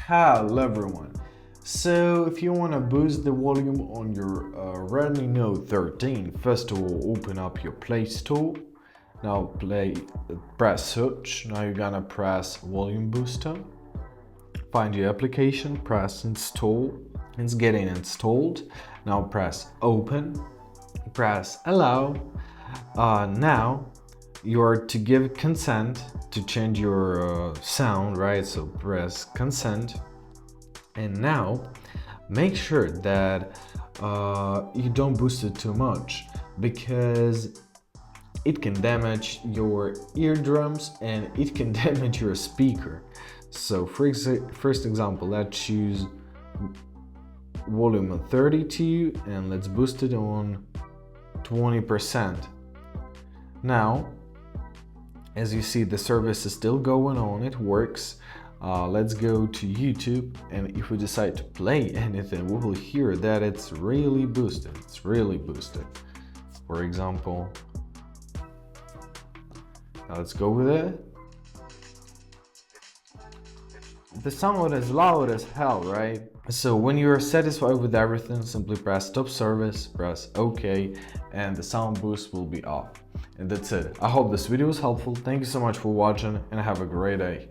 Hello everyone. So if you want to boost the volume on your Redmi Note 13, first of all open up your Play Store. Now press search. Now you're gonna press volume booster. Find your application, press install. It's getting installed. Now press open. Press allow. Now you are to give consent to change your sound, right? So press consent, and now make sure that you don't boost it too much, because it can damage your eardrums and it can damage your speaker. So first example, let's choose volume on 32 and let's boost it on 20%. Now as you see, the service is still going on, it works. Let's go to YouTube, and if we decide to play anything, we will hear that it's really boosted. It's really boosted. For example, now let's go with it. The sound is loud as hell, right? So when you're satisfied with everything, simply press stop service, press OK, and the sound boost will be off. And that's it. I hope this video was helpful. Thank you so much for watching, and have a great day.